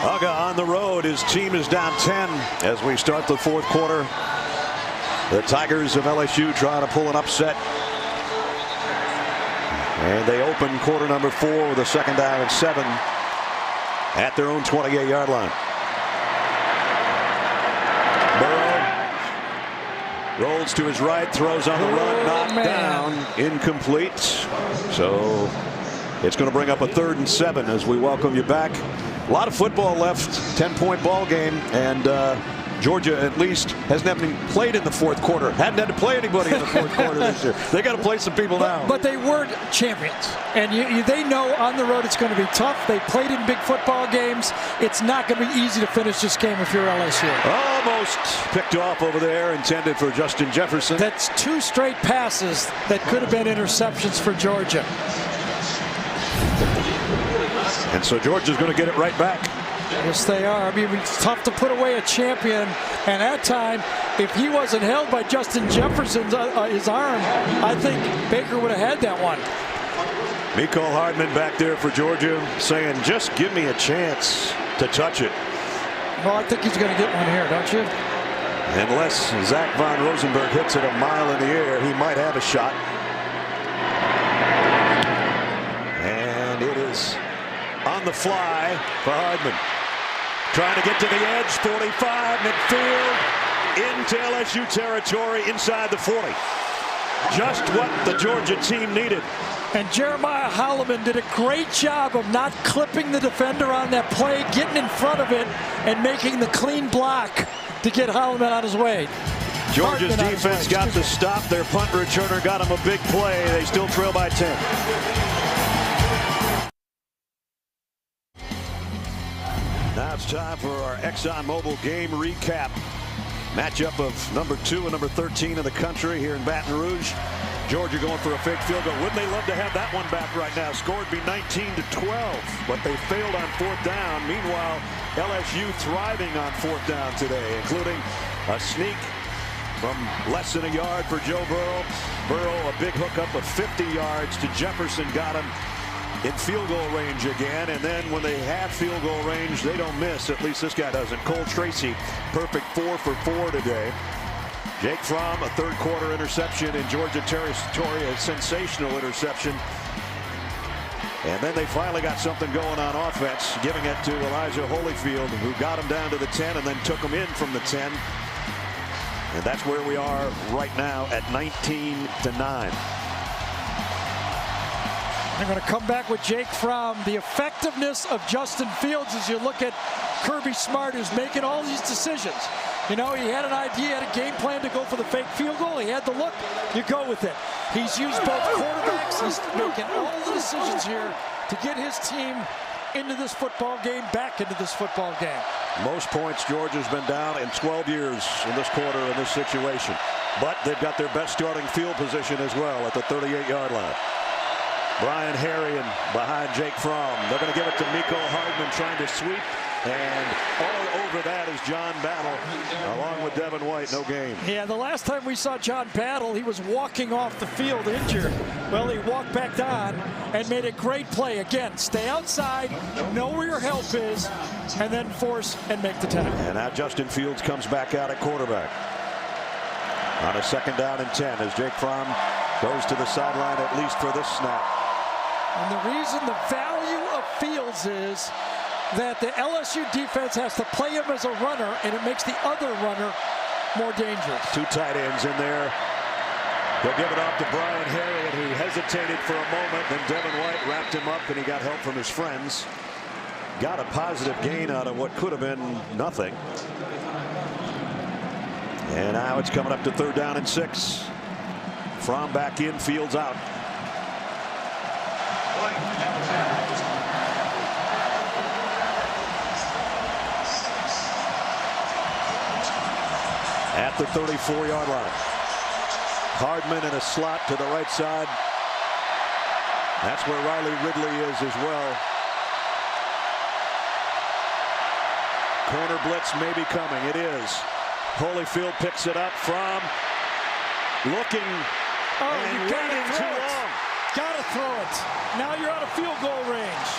Uga on the road. His team is down 10 as we start the fourth quarter. The Tigers of LSU trying to pull an upset. And they open quarter number 4 with a second down and 7 at their own 28-yard line. Burrow rolls to his right, throws on the run, knocked down, incomplete. So it's going to bring up a 3rd and 7 as we welcome you back. A lot of football left, 10-point ball game, and Georgia at least hasn't even played in the fourth quarter. Hadn't had to play anybody in the fourth quarter this year. They got to play some people now. But they were champions, and they know on the road it's going to be tough. They played in big football games. It's not going to be easy to finish this game if you're LSU. Almost picked off over there, intended for Justin Jefferson. That's 2 straight passes that could have been interceptions for Georgia. And so Georgia's going to get it right back. Yes, they are. I mean, it's tough to put away a champion. And that time, if he wasn't held by Justin Jefferson's his arm, I think Baker would have had that one. Mecole Hardman back there for Georgia saying, just give me a chance to touch it. Well, I think he's going to get one here, don't you? Unless Zach Von Rosenberg hits it a mile in the air, he might have a shot. And it is on the fly for Hardman. Trying to get to the edge, 45, midfield, into LSU territory, inside the 40. Just what the Georgia team needed. And Jeremiah Holloman did a great job of not clipping the defender on that play, getting in front of it, and making the clean block to get Holloman on his way. Georgia's defense got the stop. Their punt returner got him a big play. They still trail by 10. Now it's time for our ExxonMobil game recap. Matchup of number 2 and number 13 in the country here in Baton Rouge. Georgia going for a fake field goal. Wouldn't they love to have that one back right now? Score would be 19-12, but they failed on 4th down. Meanwhile, LSU thriving on 4th down today, including a sneak from less than a yard for Joe Burrow. Burrow, a big hookup of 50 yards to Jefferson, got him in field goal range again, and then when they have field goal range, they don't miss. At least this guy doesn't. Cole Tracy, perfect 4 for 4 today. Jake Fromm, a 3rd quarter interception in Georgia territory, a sensational interception. And then they finally got something going on offense, giving it to Elijah Holyfield, who got him down to the 10 and then took him in from the 10. And that's where we are right now at 19-9. They're going to come back with Jake Fromm. The effectiveness of Justin Fields as you look at Kirby Smart, who's making all these decisions. You know, he had an idea, had a game plan to go for the fake field goal. He had the look. You go with it. He's used both quarterbacks. He's making all the decisions here to get his team into this football game, back into this football game. Most points Georgia's been down in 12 years in this quarter in this situation. But they've got their best starting field position as well at the 38-yard line. Brian Herrien behind Jake Fromm. They're going to give it to Mecole Hardman trying to sweep. And all over that is John Battle, along with Devin White. No gain. Yeah, the last time we saw John Battle, he was walking off the field injured. Well, he walked back on and made a great play. Again, stay outside, know where your help is, and then force and make the tackle. And now Justin Fields comes back out at quarterback on a 2nd down and 10 as Jake Fromm goes to the sideline at least for this snap. And the reason the value of Fields is that the LSU defense has to play him as a runner, and it makes the other runner more dangerous. 2 tight ends in there. They'll give it off to Brian Herrien, who hesitated for a moment. Then Devin White wrapped him up, and he got help from his friends. Got a positive gain out of what could have been nothing. And now it's coming up to 3rd down and 6. Fromm back in, Fields out. At the 34-yard line. Hardman in a slot to the right side. That's where Riley Ridley is as well. Corner blitz may be coming. It is. Holyfield picks it up from looking and waiting too long. Gotta throw it. Now you're out of field goal range.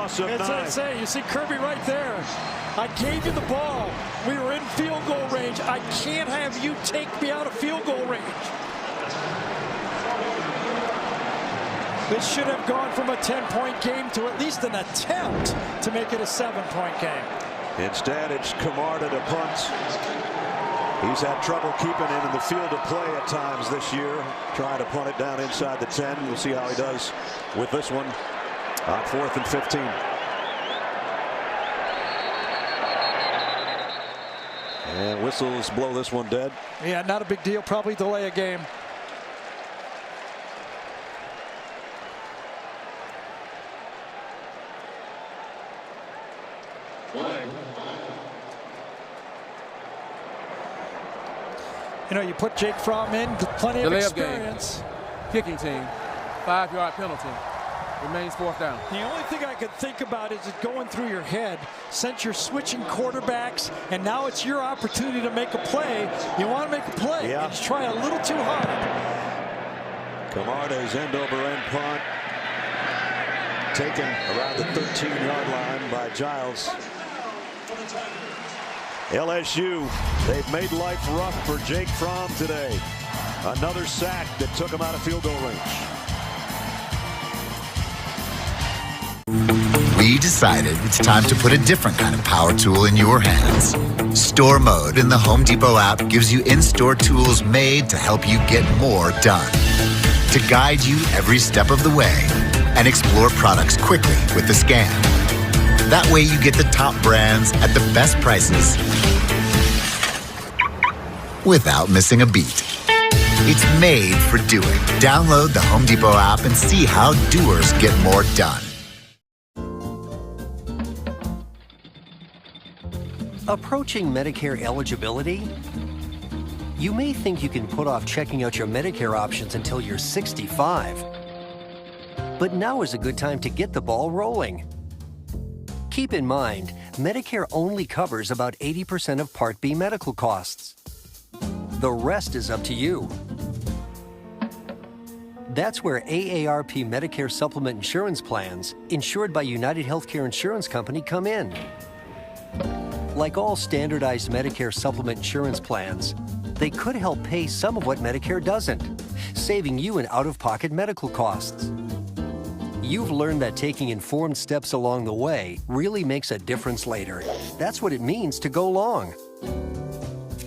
loss of 9. That's what I'm saying. You see Kirby right there. I gave you the ball. We were in field goal range. I can't have you take me out of field goal range. This should have gone from a 10-point game to at least an attempt to make it a 7-point game. Instead, it's Camarda to punt. He's had trouble keeping him in the field of play at times this year, trying to punt it down inside the 10. We'll see how he does with this one on 4th and 15. And whistles blow this one dead. Yeah, not a big deal. Probably delay a game. You know, you put Jake Fromm in, plenty of experience. Game. Kicking team, 5-yard penalty. Remains 4th down. The only thing I could think about is it going through your head. Since you're switching quarterbacks and now it's your opportunity to make a play, you want to make a play. Yeah. And just try a little too hard. Camarda's end-over-end punt taken around the 13-yard line by Giles. LSU, they've made life rough for Jake Fromm today. Another sack that took him out of field goal range. We decided it's time to put a different kind of power tool in your hands. Store Mode in the Home Depot app gives you in-store tools made to help you get more done. To guide you every step of the way and explore products quickly with the scan. That way you get the top brands at the best prices without missing a beat. It's made for doing. Download the Home Depot app and see how doers get more done. Approaching Medicare eligibility? You may think you can put off checking out your Medicare options until you're 65. But now is a good time to get the ball rolling. Keep in mind, Medicare only covers about 80% of Part B medical costs. The rest is up to you. That's where AARP Medicare Supplement Insurance Plans, insured by United Healthcare Insurance Company, come in. Like all standardized Medicare supplement insurance plans, they could help pay some of what Medicare doesn't, saving you in out-of-pocket medical costs. You've learned that taking informed steps along the way really makes a difference later. That's what it means to go long.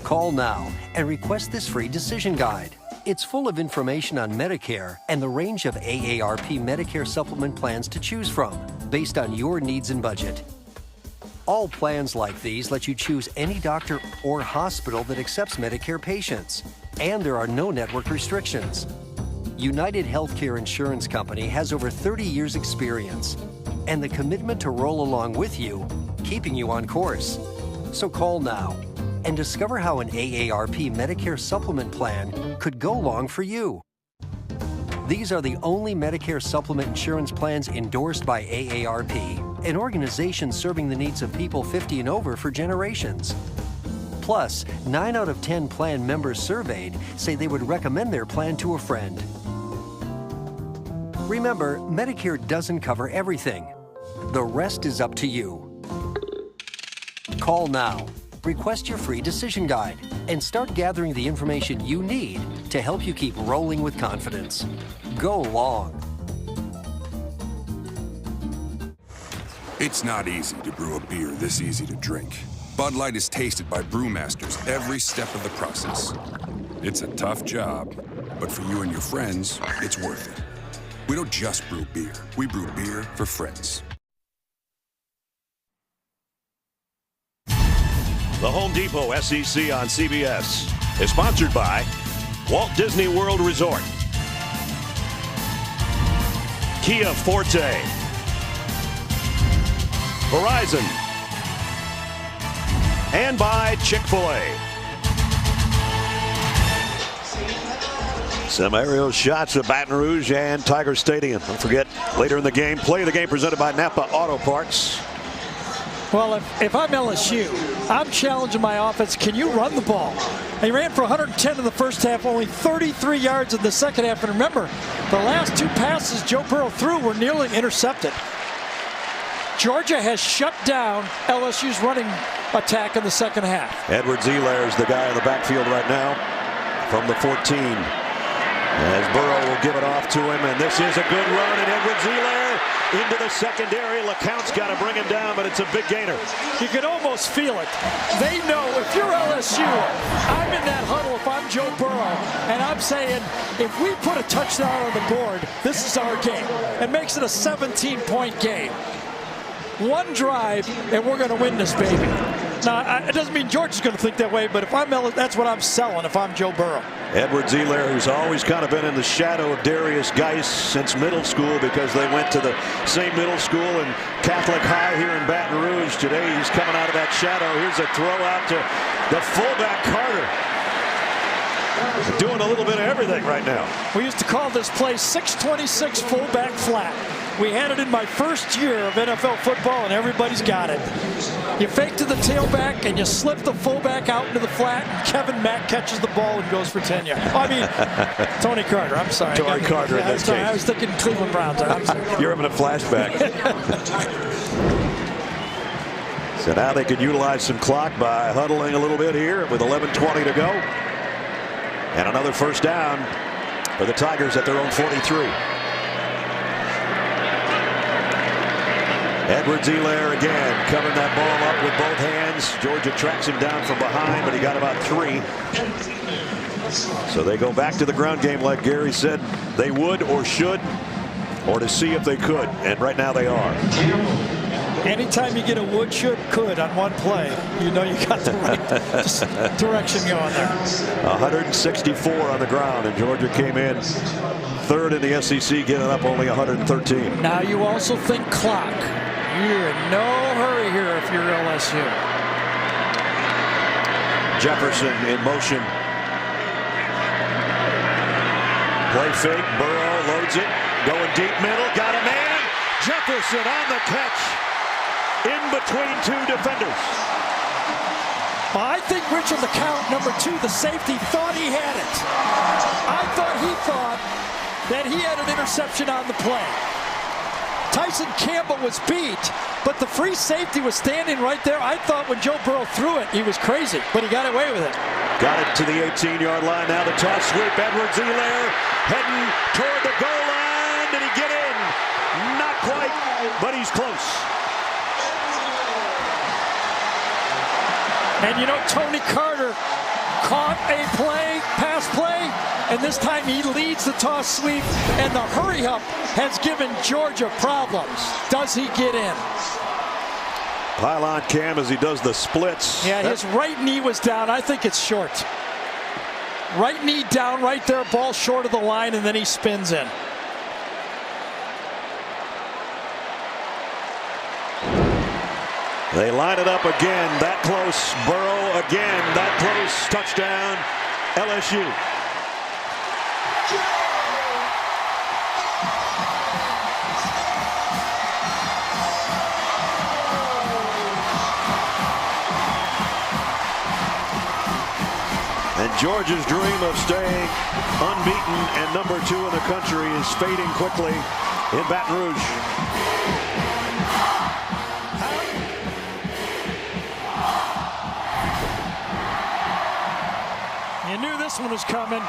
Call now and request this free decision guide. It's full of information on Medicare and the range of AARP Medicare supplement plans to choose from, based on your needs and budget. All plans like these let you choose any doctor or hospital that accepts Medicare patients, and there are no network restrictions. United Healthcare Insurance Company has over 30 years' experience and the commitment to roll along with you, keeping you on course. So call now and discover how an AARP Medicare supplement plan could go long for you. These are the only Medicare supplement insurance plans endorsed by AARP, an organization serving the needs of people 50 and over for generations. Plus, 9 out of 10 plan members surveyed say they would recommend their plan to a friend. Remember, Medicare doesn't cover everything. The rest is up to you. Call now, request your free decision guide, and start gathering the information you need to help you keep rolling with confidence. Go long. It's not easy to brew a beer this easy to drink. Bud Light is tasted by brewmasters every step of the process. It's a tough job, but for you and your friends, it's worth it. We don't just brew beer. We brew beer for friends. The Home Depot SEC on CBS is sponsored by Walt Disney World Resort, Kia Forte, Verizon, and by Chick-fil-A. Some aerial shots of Baton Rouge and Tiger Stadium. Don't forget, later in the game, play of the game presented by Napa Auto Parts. Well, if I'm LSU, I'm challenging my offense. Can you run the ball? They ran for 110 in the first half, only 33 yards in the second half. And remember, the last 2 passes Joe Burrow threw were nearly intercepted. Georgia has shut down LSU's running attack in the second half. Edwards-Helaire is the guy in the backfield right now from the 14. As Burrow will give it off to him, and this is a good run, and Edwards-Helaire into the secondary. LeCount's got to bring him down, but it's a big gainer. You can almost feel it. They know if you're LSU, I'm in that huddle if I'm Joe Burrow, and I'm saying if we put a touchdown on the board, this is our game. It makes it a 17-point game. One drive, and we're going to win this baby. Now, it doesn't mean Georgia's going to think that way, but if I'm LSU, that's what I'm selling if I'm Joe Burrow. Edwards-Helaire, who's always kind of been in the shadow of Darius Geis since middle school because they went to the same middle school and Catholic High here in Baton Rouge. Today he's coming out of that shadow. Here's a throw out to the fullback Carter. Doing a little bit of everything right now. We used to call this play 626 fullback flat. We had it in my first year of NFL football, and everybody's got it. You fake to the tailback, and you slip the fullback out into the flat, and Kevin Mack catches the ball and goes for 10 yards. I mean, Tony Carter, I'm sorry. Tony Carter in this case. I was thinking Cleveland Browns. You're having a flashback. So now they can utilize some clock by huddling a little bit here with 11:20 to go. And another first down for the Tigers at their own 43. Edwards-Helaire again covering that ball up with both hands. Georgia tracks him down from behind, but he got about 3. So they go back to the ground game like Gary said they would or should, or to see if they could. And right now they are. Anytime you get a would, should, could on one play, you know you got the right direction going there. 164 on the ground, and Georgia came in third in the SEC, getting up only 113. Now you also think clock. You're in no hurry here if you're LSU. Jefferson in motion. Play fake. Burrow loads it. Going deep middle. Got a man. Jefferson on the catch. In between 2 defenders. Well, I think Richard LeCount, number 2, the safety, thought he had it. I thought he thought that he had an interception on the play. Tyson Campbell was beat, but the free safety was standing right there. I thought when Joe Burrow threw it, he was crazy, but he got away with it. Got it to the 18-yard line. Now the toss sweep. Edwards-Helaire heading toward the goal line. Did he get in? Not quite, but he's close. And you know, Tony Carter caught a pass play, and this time he leads the toss sweep, and the hurry up has given Georgia problems. Does he get in? Pylon cam as he does the splits. Yeah, his right knee was down. I think it's short. Right knee down right there, ball short of the line, and then he spins in. They line it up again, that close. Burrow again, that close. Touchdown, LSU. And Georgia's dream of staying unbeaten and number 2 in the country is fading quickly in Baton Rouge. You knew this one was coming,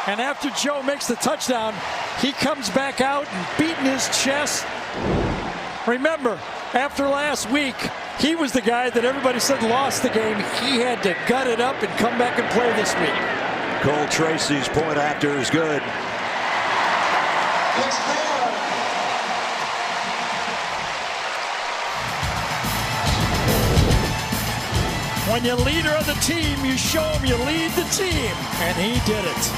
and after Joe makes the touchdown, he comes back out and beating his chest. Remember, after last week, he was the guy that everybody said lost the game. He had to gut it up and come back and play this week. Cole Tracy's point after is good. When you're leader of the team, you show him you lead the team, and he did it.